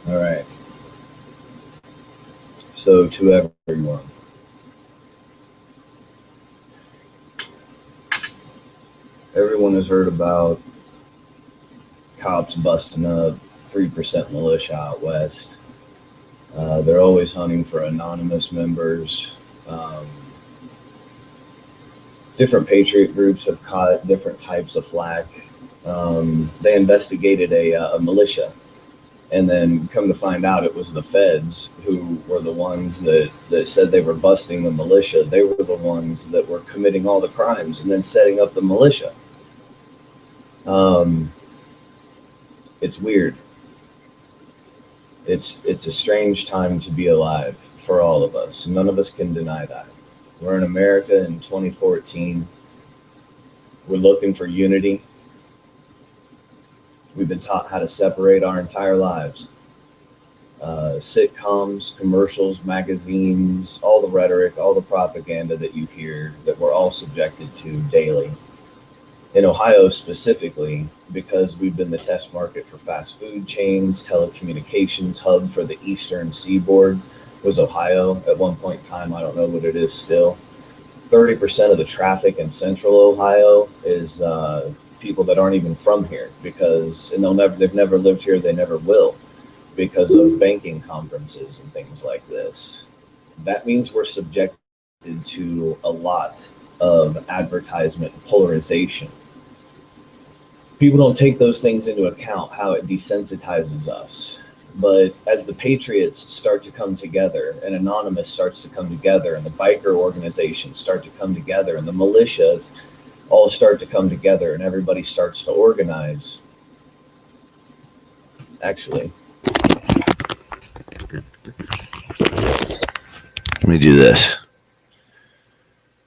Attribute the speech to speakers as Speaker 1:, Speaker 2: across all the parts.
Speaker 1: All right. So to everyone, everyone has heard about cops busting up 3% militia out west. They're always hunting for anonymous members. Um, Different patriot groups have caught different types of flack. They investigated a militia, and then come to find out it was the feds who were the ones that said they were busting the militia. They were the ones that were committing all the crimes and then setting up the militia. Um, it's weird. It's a strange time to be alive for all of us. None of us can deny that. We're in America in 2014. We're looking for unity. We've been taught how to separate our entire lives. Sitcoms, commercials, magazines, all the rhetoric, all the propaganda that you hear that we're all subjected to daily. In Ohio specifically, because we've been the test market for fast food chains, telecommunications hub for the eastern seaboard was Ohio at one point in time. I don't know what it is still. 30% of the traffic in central Ohio is people that aren't even from here because, and they've never lived here, they never will, because of banking conferences and things like this. That means we're subjected to a lot of advertisement polarization. People don't take those things into account, how it desensitizes us. But as the patriots start to come together, and Anonymous starts to come together, and the biker organizations start to come together, and the militias all start to come together, and everybody starts to organize. Actually, let me do this.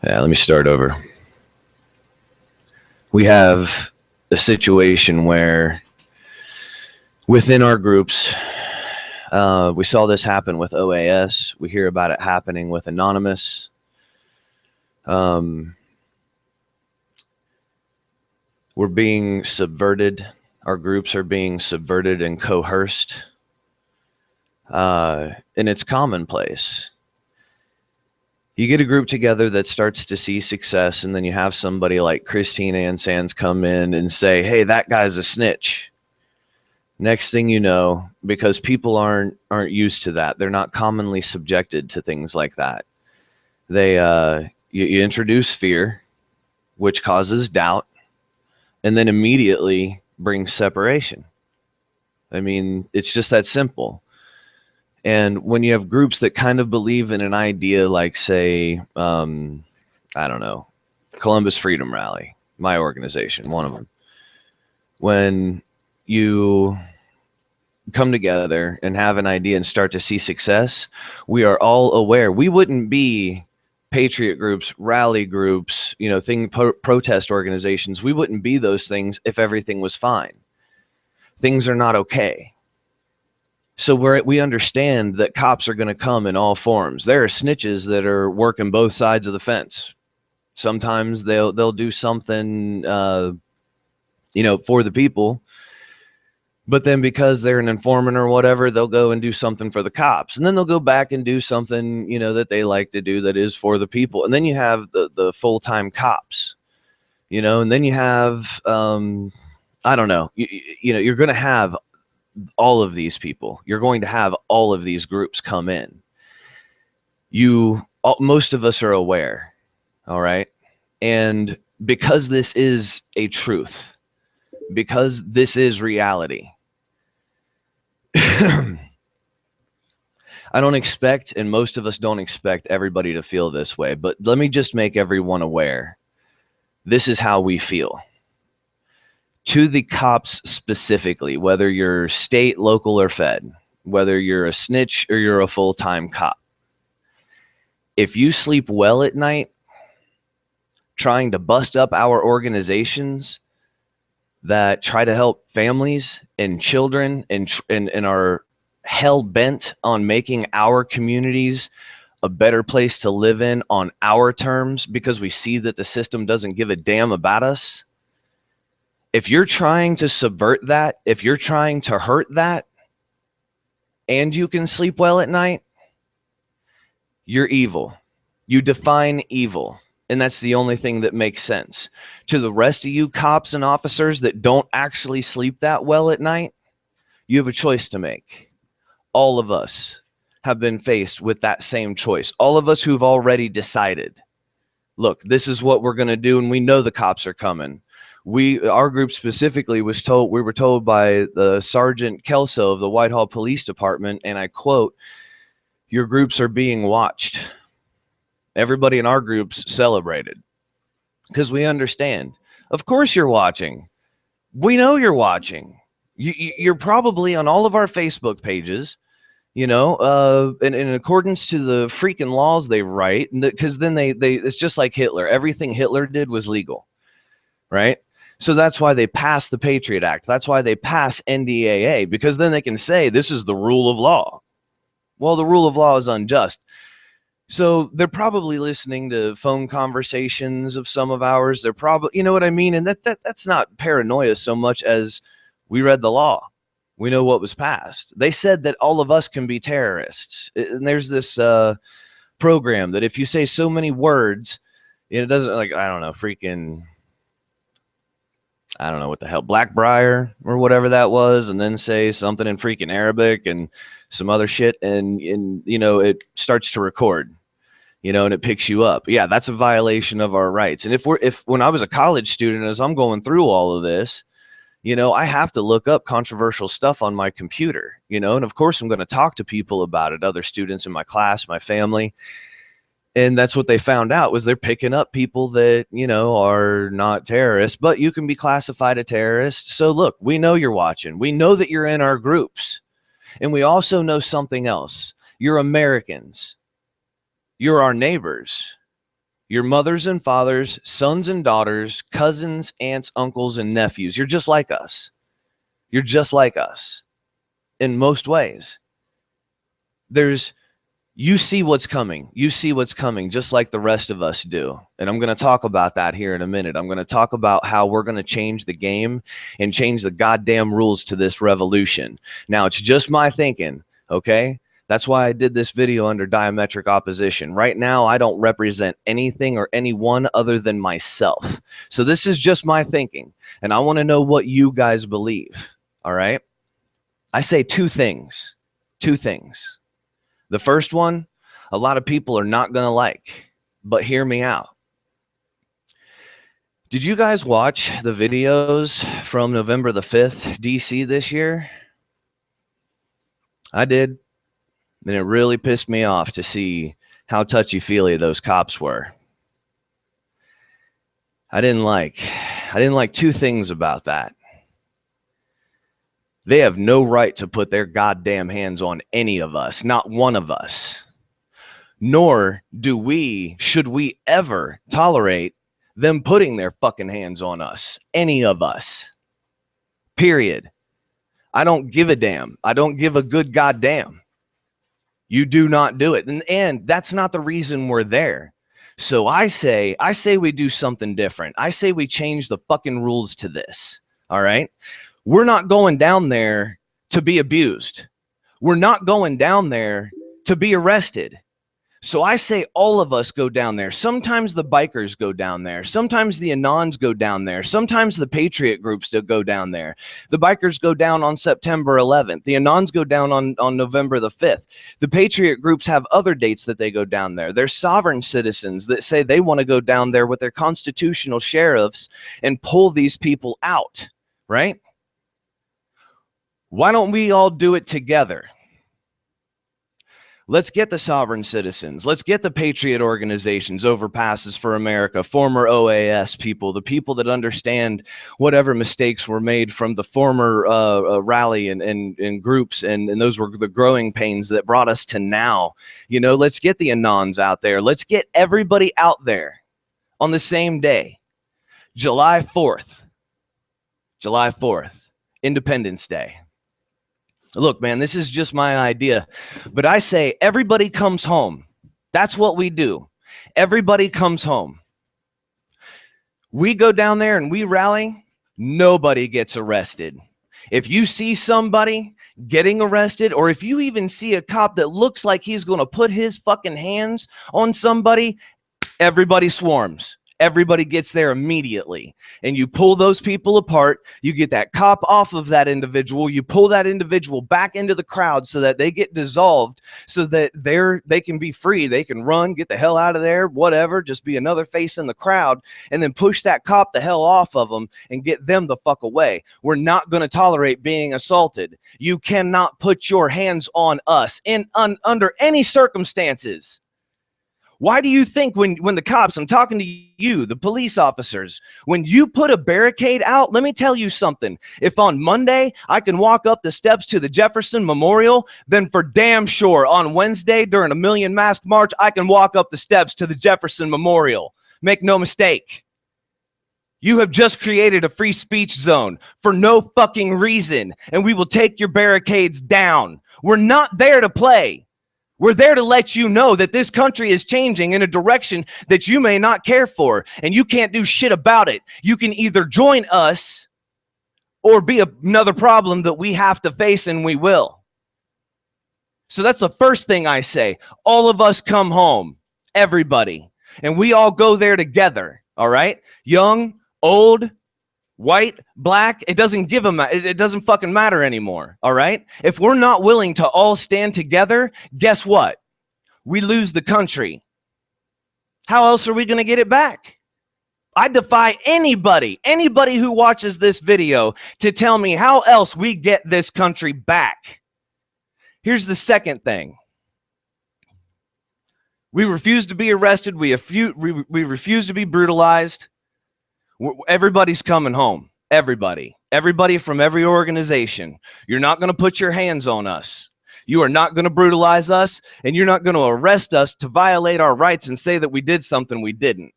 Speaker 1: Yeah, let me start over. We have a situation where within our groups, we saw this happen with OAS. We hear about it happening with Anonymous. We're being subverted. Our groups are being subverted and coerced. And it's commonplace. You get a group together that starts to see success, and then you have somebody like Christine Ann Sands come in and say, hey, that guy's a snitch. Next thing you know, because people aren't used to that, they're not commonly subjected to things like that. They you introduce fear, which causes doubt, and then immediately brings separation. I mean, it's just that simple. And when you have groups that kind of believe in an idea like, say, I don't know, Columbus Freedom Rally, my organization, one of them, when you come together and have an idea and start to see success, we are all aware. We wouldn't be patriot groups, rally groups, protest organizations. We wouldn't be those things if everything was fine. Things are not okay. So we understand that cops are going to come in all forms. There are snitches that are working both sides of the fence. Sometimes they'll do something, for the people. But then because they're an informant or whatever, they'll go and do something for the cops. And then they'll go back and do something, that they like to do that is for the people. And then you have the full-time cops, and then you have, I don't know, you're going to have all of these people. You're going to have all of these groups come in. Most of us are aware, all right? And because this is a truth, because this is reality, I don't expect, and most of us don't expect everybody to feel this way, but let me just make everyone aware. This is how we feel. To the cops specifically, whether you're state, local, or fed, whether you're a snitch or you're a full-time cop, if you sleep well at night trying to bust up our organizations that try to help families and children and are hell-bent on making our communities a better place to live in on our terms because we see that the system doesn't give a damn about us, if you're trying to subvert that, if you're trying to hurt that, and you can sleep well at night, you're evil. You define evil. And that's the only thing that makes sense. To the rest of you cops and officers that don't actually sleep that well at night, you have a choice to make. All of us have been faced with that same choice. All of us who've already decided, look, this is what we're going to do, and we know the cops are coming. Our group specifically we were told by the Sergeant Kelso of the Whitehall Police Department, and I quote, "Your groups are being watched." Everybody in our groups celebrated because we understand. Of course you're watching. We know you're watching. You're probably on all of our Facebook pages, and in accordance to the freaking laws they write, because then they it's just like Hitler. Everything Hitler did was legal, right? So that's why they passed the Patriot Act. That's why they pass NDAA, because then they can say this is the rule of law. Well, the rule of law is unjust. So they're probably listening to phone conversations of some of ours. They're probably, you know what I mean? And that's not paranoia so much as we read the law. We know what was passed. They said that all of us can be terrorists. And there's this program that if you say so many words, it doesn't, like, I don't know, I don't know what the hell, Blackbriar or whatever that was, and then say something in freaking Arabic and some other shit, and it starts to record. And it picks you up. Yeah, that's a violation of our rights. And if when I was a college student, as I'm going through all of this, I have to look up controversial stuff on my computer, and of course I'm going to talk to people about it, other students in my class, my family. And that's what they found out, was they're picking up people that, are not terrorists, but you can be classified a terrorist. So look, we know you're watching. We know that you're in our groups. And we also know something else. You're Americans. You're our neighbors, your mothers and fathers, sons and daughters, cousins, aunts, uncles, and nephews. You're just like us. You're just like us in most ways. You see what's coming. You see what's coming, just like the rest of us do. And I'm going to talk about that here in a minute. I'm going to talk about how we're going to change the game and change the goddamn rules to this revolution. Now, it's just my thinking, okay? That's why I did this video under diametric opposition. Right now, I don't represent anything or anyone other than myself. So this is just my thinking, and I want to know what you guys believe, all right? I say two things. The first one, a lot of people are not going to like, but hear me out. Did you guys watch the videos from November the 5th, DC this year? I did. And it really pissed me off to see how touchy-feely those cops were. I didn't like two things about that. They have no right to put their goddamn hands on any of us, not one of us. Nor should we ever tolerate them putting their fucking hands on us, any of us. Period. I don't give a damn. I don't give a good goddamn. You do not do it. And that's not the reason we're there. So I say we do something different. I say we change the fucking rules to this. All right? We're not going down there to be abused. We're not going down there to be arrested. So I say all of us go down there. Sometimes the bikers go down there. Sometimes the Anons go down there. Sometimes the Patriot groups go down there. The bikers go down on September 11th. The Anons go down on November the 5th. The Patriot groups have other dates that they go down there. There's sovereign citizens that say they want to go down there with their constitutional sheriffs and pull these people out, right? Why don't we all do it together? Let's get the sovereign citizens. Let's get the patriot organizations, Overpasses for America, former OAS people, the people that understand whatever mistakes were made from the former rally and groups, and those were the growing pains that brought us to now. Let's get the Anons out there. Let's get everybody out there on the same day, July 4th, Independence Day. Look, man, this is just my idea, but I say everybody comes home. That's what we do. Everybody comes home. We go down there and we rally. Nobody gets arrested. If you see somebody getting arrested, or if you even see a cop that looks like he's going to put his fucking hands on somebody, everybody swarms. Everybody gets there immediately. And you pull those people apart. You get that cop off of that individual. You pull that individual back into the crowd so that they get dissolved, so that they can be free. They can run, get the hell out of there, whatever, just be another face in the crowd, and then push that cop the hell off of them and get them the fuck away. We're not going to tolerate being assaulted. You cannot put your hands on us under any circumstances. Why do you think when the cops, I'm talking to you, the police officers, when you put a barricade out, let me tell you something. If on Monday I can walk up the steps to the Jefferson Memorial, then for damn sure on Wednesday during a Million Mask March, I can walk up the steps to the Jefferson Memorial. Make no mistake. You have just created a free speech zone for no fucking reason, and we will take your barricades down. We're not there to play. We're there to let you know that this country is changing in a direction that you may not care for, and you can't do shit about it. You can either join us or be another problem that we have to face, and we will. So that's the first thing I say. All of us come home, everybody, and we all go there together, all right? Young, old, white, black, it doesn't fucking matter anymore, all right? If we're not willing to all stand together, guess what? We lose the country. How else are we going to get it back? I defy anybody who watches this video to tell me how else we get this country back. Here's the second thing. We refuse to be arrested. We refuse to be brutalized. Everybody's coming home. Everybody from every organization. You're not going to put your hands on us. You are not going to brutalize us, and you're not going to arrest us to violate our rights and say that we did something we didn't.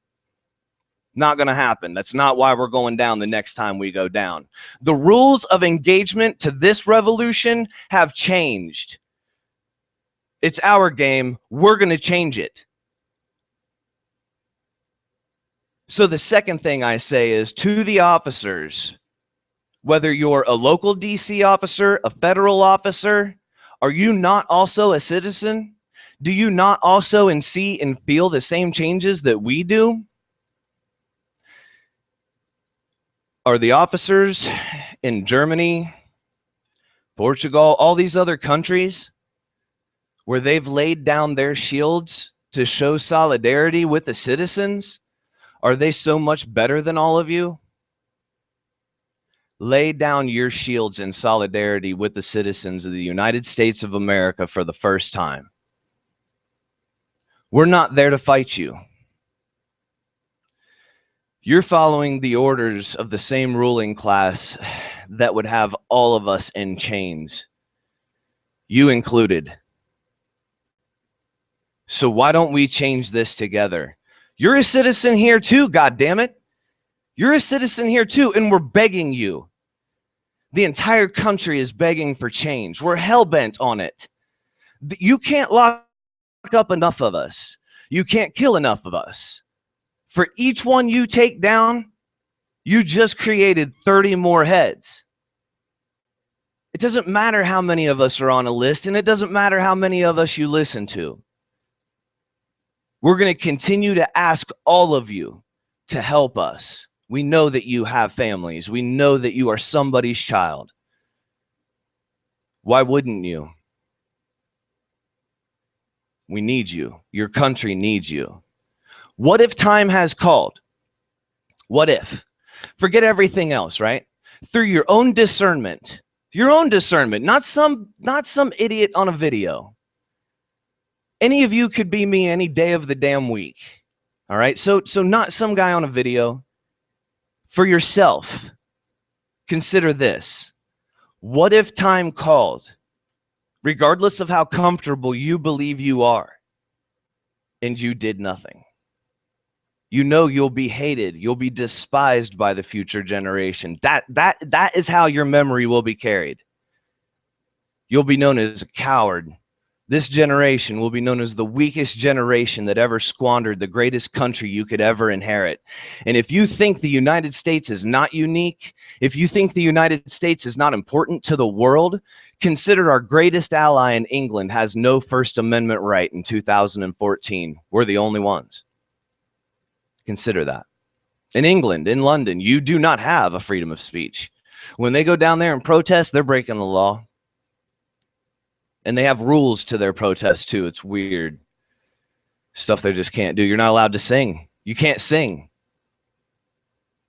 Speaker 1: Not going to happen. That's not why we're going down the next time we go down. The rules of engagement to this revolution have changed. It's our game. We're going to change it. So the second thing I say is to the officers, whether you're a local DC officer, a federal officer, are you not also a citizen? Do you not also see and feel the same changes that we do? Are the officers in Germany, Portugal, all these other countries where they've laid down their shields to show solidarity with the citizens, are they so much better than all of you? Lay down your shields in solidarity with the citizens of the United States of America for the first time. We're not there to fight you. You're following the orders of the same ruling class that would have all of us in chains, you included. So why don't we change this together? You're a citizen here too, goddammit. You're a citizen here too, and we're begging you. The entire country is begging for change. We're hell-bent on it. You can't lock up enough of us. You can't kill enough of us. For each one you take down, you just created 30 more heads. It doesn't matter how many of us are on a list, and it doesn't matter how many of us you listen to. We're going to continue to ask all of you to help us. We know that you have families. We know that you are somebody's child. Why wouldn't you? We need you. Your country needs you. What if time has called? What if? Forget everything else, right? Through your own discernment, not some idiot on a video. Any of you could be me any day of the damn week. All right? So not some guy on a video. For yourself, consider this. What if time called, regardless of how comfortable you believe you are, and you did nothing? You know you'll be hated. You'll be despised by the future generation. That is how your memory will be carried. You'll be known as a coward, This generation will be known as the weakest generation that ever squandered the greatest country you could ever inherit. And if you think the United States is not unique, if you think the United States is not important to the world, consider our greatest ally in England has no First Amendment right in 2014. We're the only ones. Consider that. In England, in London, you do not have a freedom of speech. When they go down there and protest, they're breaking the law. And they have rules to their protests too. It's weird. Stuff they just can't do. You're not allowed to sing. You can't sing.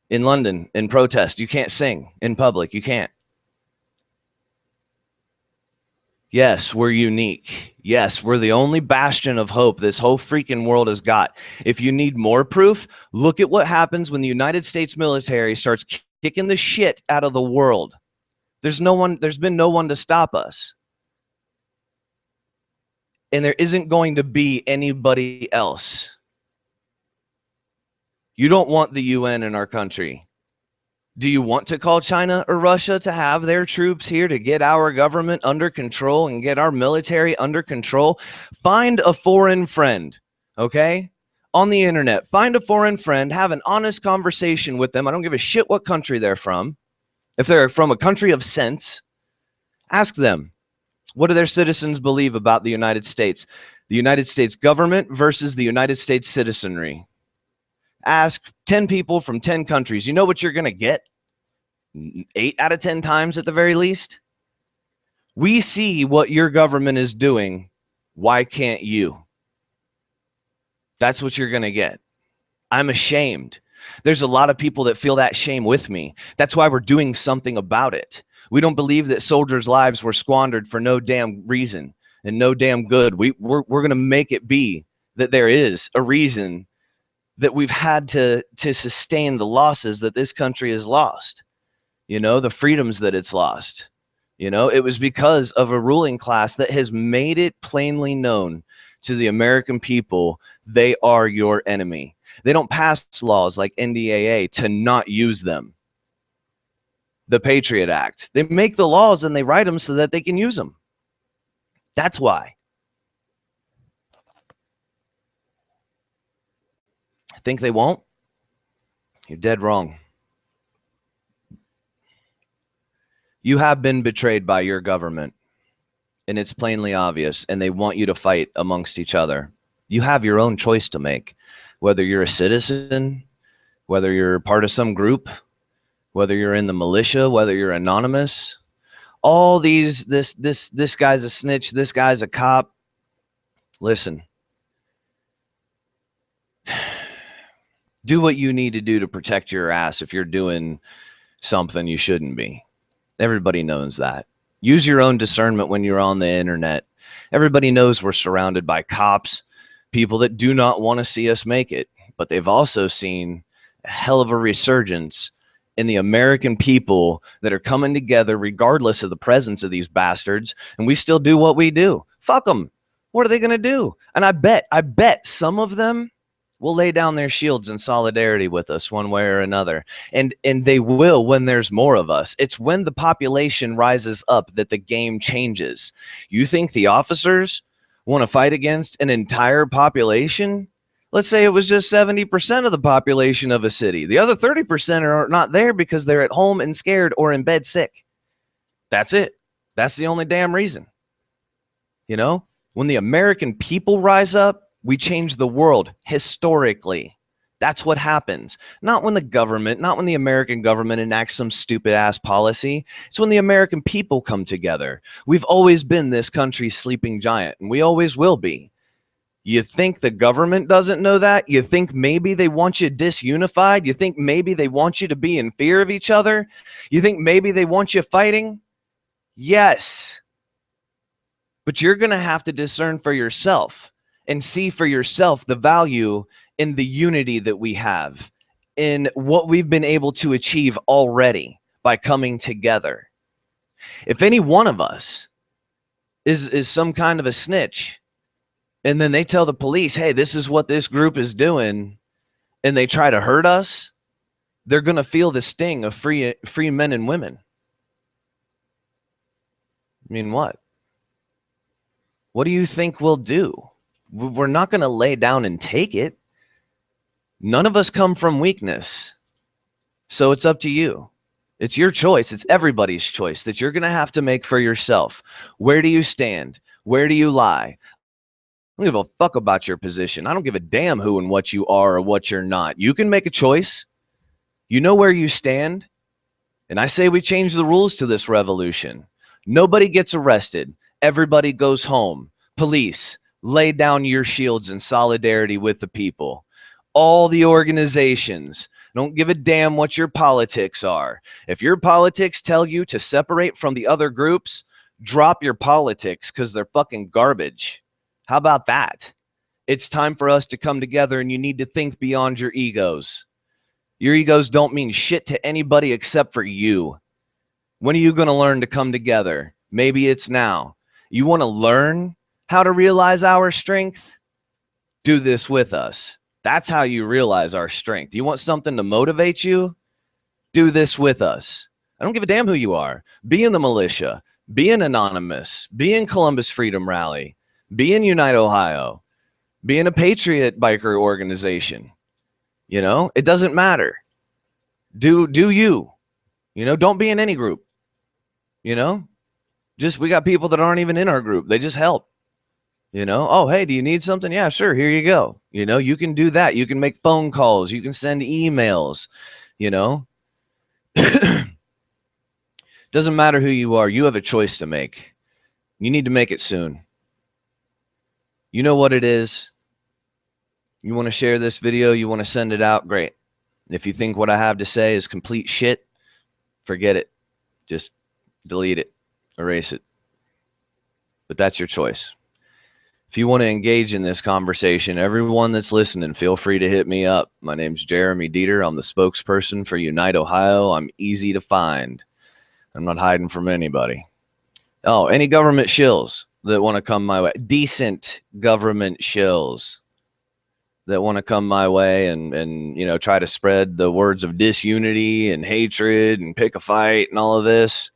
Speaker 1: In London, in protest, you can't sing. In public, you can't. Yes, we're unique. Yes, we're the only bastion of hope this whole freaking world has got. If you need more proof, look at what happens when the United States military starts kicking the shit out of the world. There's been no one to stop us. And there isn't going to be anybody else. You don't want the UN in our country. Do you want to call China or Russia to have their troops here to get our government under control and get our military under control? Find a foreign friend, okay? On the internet, find a foreign friend, have an honest conversation with them. I don't give a shit what country they're from. If they're from a country of sense, ask them. What do their citizens believe about the United States? The United States government versus the United States citizenry. Ask 10 people from 10 countries. You know what you're going to get? 8 out of 10 times at the very least. We see what your government is doing. Why can't you? That's what you're going to get. I'm ashamed. There's a lot of people that feel that shame with me. That's why we're doing something about it. We don't believe that soldiers' lives were squandered for no damn reason and no damn good. We're going to make it be that there is a reason that we've had to sustain the losses that this country has lost. You know, the freedoms that it's lost. You know, it was because of a ruling class that has made it plainly known to the American people they are your enemy. They don't pass laws like NDAA to not use them. The Patriot Act. They make the laws and they write them so that they can use them. That's why. Think they won't? You're dead wrong. You have been betrayed by your government, and it's plainly obvious, and they want you to fight amongst each other. You have your own choice to make, whether you're a citizen, whether you're part of some group, whether you're in the militia, whether you're anonymous. All these, this guy's a snitch, this guy's a cop. Listen, do what you need to do to protect your ass if you're doing something you shouldn't be. Everybody knows that. Use your own discernment when you're on the internet. Everybody knows we're surrounded by cops, people that do not want to see us make it, but they've also seen a hell of a resurgence in the American people that are coming together regardless of the presence of these bastards, and we still do what we do. Fuck them. What are they going to do? And I bet some of them will lay down their shields in solidarity with us one way or another. And they will when there's more of us. It's when the population rises up that the game changes. You think the officers want to fight against an entire population? Let's say it was just 70% of the population of a city. The other 30% are not there because they're at home and scared or in bed sick. That's it. That's the only damn reason. You know, when the American people rise up, we change the world historically. That's what happens. Not when the government, not when the American government enacts some stupid ass policy. It's when the American people come together. We've always been this country's sleeping giant, and we always will be. You think the government doesn't know that? You think maybe they want you disunified? You think maybe they want you to be in fear of each other? You think maybe they want you fighting? Yes. But you're going to have to discern for yourself and see for yourself the value in the unity that we have, in what we've been able to achieve already by coming together. If any one of us is some kind of a snitch, and then they tell the police, hey, this is what this group is doing, and they try to hurt us, they're going to feel the sting of free men and women. I mean, what? What do you think we'll do? We're not going to lay down and take it. None of us come from weakness. So it's up to you. It's your choice. It's everybody's choice that you're going to have to make for yourself. Where do you stand? Where do you lie? I don't give a fuck about your position. I don't give a damn who and what you are or what you're not. You can make a choice. You know where you stand. And I say we change the rules to this revolution. Nobody gets arrested. Everybody goes home. Police, lay down your shields in solidarity with the people. All the organizations, don't give a damn what your politics are. If your politics tell you to separate from the other groups, drop your politics because they're fucking garbage. How about that? It's time for us to come together, and you need to think beyond your egos. Your egos don't mean shit to anybody except for you. When are you going to learn to come together? Maybe it's now. You want to learn how to realize our strength? Do this with us. That's how you realize our strength. You want something to motivate you? Do this with us. I don't give a damn who you are. Be in the militia. Be in Anonymous. Be in Columbus Freedom Rally. Be in Unite Ohio. Be in a patriot biker organization. You know, it doesn't matter. Do you. You know, don't be in any group. You know, just we got people that aren't even in our group. They just help. You know, oh, hey, do you need something? Yeah, sure. Here you go. You know, you can do that. You can make phone calls. You can send emails. You know, doesn't matter who you are. You have a choice to make. You need to make it soon. You know what it is. You want to share this video, you want to send it out, great. If you think what I have to say is complete shit, forget it. Just delete it, erase it. But that's your choice. If you want to engage in this conversation, everyone that's listening, feel free to hit me up. My name's Jeremy Dieter. I'm the spokesperson for Unite Ohio. I'm easy to find. I'm not hiding from anybody. Oh, any government shills that want to come my way, decent government shills that want to come my way and you know, try to spread the words of disunity and hatred and pick a fight and all of this,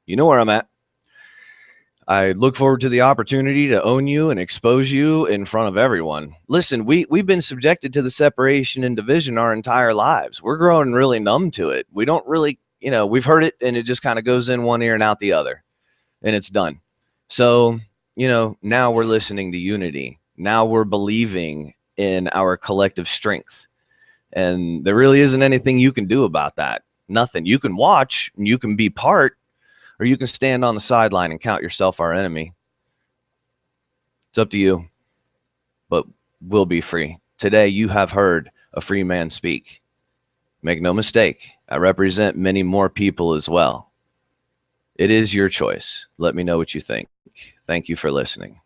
Speaker 1: you know where I'm at. I look forward to the opportunity to own you and expose you in front of everyone. Listen, we've been subjected to the separation and division our entire lives. We're growing really numb to it. We don't really, you know, we've heard it and it just kind of goes in one ear and out the other, and it's done. So, you know, now we're listening to unity. Now we're believing in our collective strength. And there really isn't anything you can do about that. Nothing. You can watch and you can be part, or you can stand on the sideline and count yourself our enemy. It's up to you. But we'll be free. Today you have heard a free man speak. Make no mistake, I represent many more people as well. It is your choice. Let me know what you think. Thank you for listening.